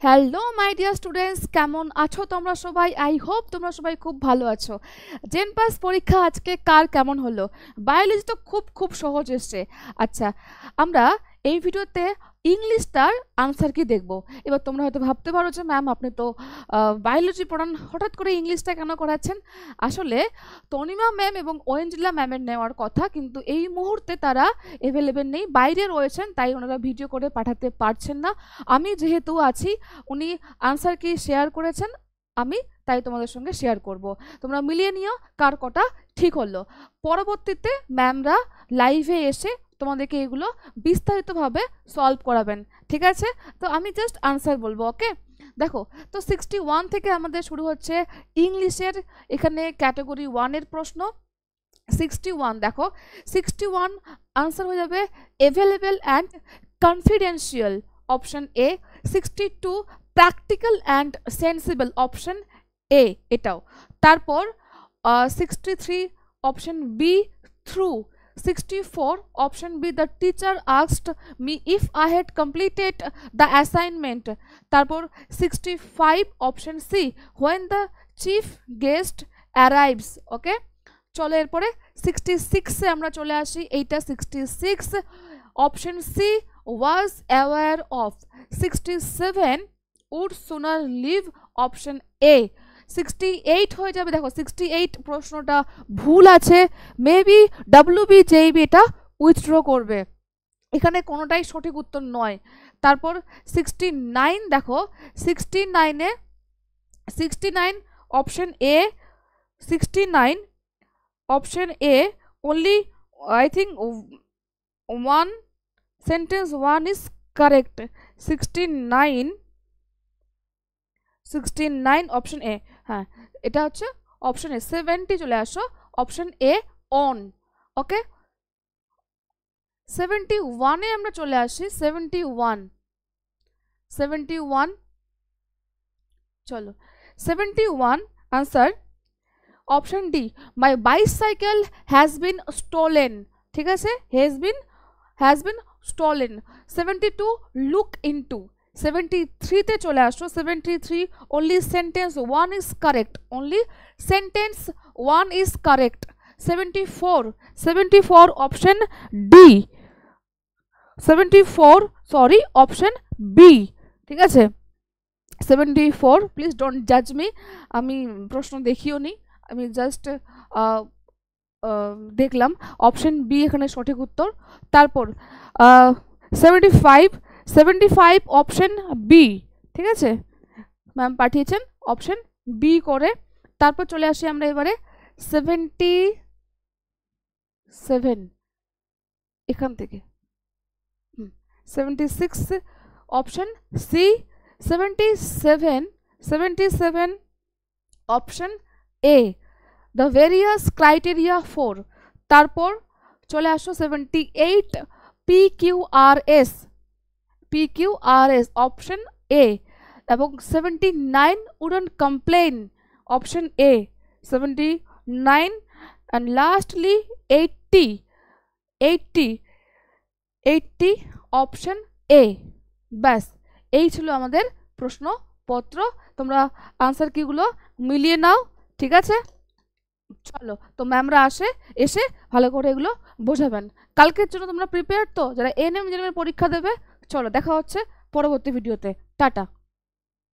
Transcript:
Hello my dear students, কেমন আছো তোমরা সবাই? আই হোপ তোমরা সবাই খুব ভালো আছো। জেন পাস পরীক্ষা আজকে কার কেমন হলো? বায়োলজি তো খুব সহজ এসছে। আচ্ছা, আমরা এই ভিডিওতে ইংলিশটার আনসার কি দেখব। এবার তোমরা হয়তো ভাবতে পারো যে ম্যাম আপনি তো বায়োলজি পড়ান, হঠাৎ করে ইংলিশটা কেন করাচ্ছেন? আসলে তনিমা ম্যাম এবং ওয়েঞ্জেলা ম্যামের নেওয়ার কথা, কিন্তু এই মুহূর্তে তারা অ্যাভেলেবেল নেই, বাইরে রয়েছেন, তাই ওনারা ভিডিও করে পাঠাতে পারছেন না। আমি যেহেতু আছি, উনি আনসার কি শেয়ার করেছেন, আমি তাই তোমাদের সঙ্গে শেয়ার করব। তোমরা মিলিয়ে নিও কার কটা ঠিক হলো। পরবর্তীতে ম্যামরা লাইভে এসে তোমাদেরকে এগুলো বিস্তারিতভাবে সলভ করাবেন, ঠিক আছে? তো আমি জাস্ট আনসার বলবো, ওকে? দেখো, তো 61 থেকে আমাদের শুরু হচ্ছে ইংলিশের, এখানে ক্যাটাগরি 1-এর প্রশ্ন। 61 দেখো, 61 আনসার হয়ে যাবে available and confidential, option A. 62 practical and sensible, option A এটাও। তারপর 63 option B, through. 64 option B, the teacher asked me if I had completed the assignment. তারপর 65 option C, when the chief guest arrives, okay? চলো এরপরে 66-এ আমরা চলে আসি। এইটা 66 option C, was aware of. 67 would sooner leave, option A. 68 হয়ে যাবে। দেখো 68 প্রশ্নটা ভুল আছে, মেবি WBJB এটা উইথড্র করবে, এখানে কোনোটাই সঠিক উত্তর নয়। তারপর 69 দেখো, 69-এ 69 option A, 69 option A, only I think one sentence one is correct. 69 option A, হ্যাঁ এটা হচ্ছে অপশন এ। 70 চলে আসো, অপশন এ অন, ওকে? 71-এ আমরা চলে আসি। 71 চলো, 71 answer option D, my bicycle has been stolen, ঠিক আছে? Has been stolen. 72 look into. 73-তে চলে আসো। 73 only sentence one is correct, only sentence one is correct. 74 option D, 74 sorry option B, ঠিক আছে? 74, প্লিজ ডোন্ট জাজ মি, আমি প্রশ্ন দেখিও নি, আমি জাস্ট দেখলাম। অপশন বি এখানে সঠিক উত্তর। তারপর 75 অপশন বি, ঠিক আছে? ম্যাম পাঠিয়েছেন অপশন বি করে। তারপর চলে আসি আমরা এবারে 77 এখান থেকে। 76 option C. 77 option A, the various criteria for. তারপর চলে আসো 78 PQRS অপশন এ। এবং 79 wouldn't complain, option A. 79 and lastly 80 option A. ব্যাস, এই ছিল আমাদের প্রশ্নপত্র। তোমরা আনসার কিগুলো মিলিয়ে নাও, ঠিক আছে? চলো, তো ম্যামরা এসে ভালো করে এগুলো বোঝাবেন। কালকের জন্য তোমরা প্রিপেয়ার তো, যারা এএনএম পরীক্ষা দেবে? চলো দেখা হচ্ছে পরবর্তী ভিডিওতে, টাটা।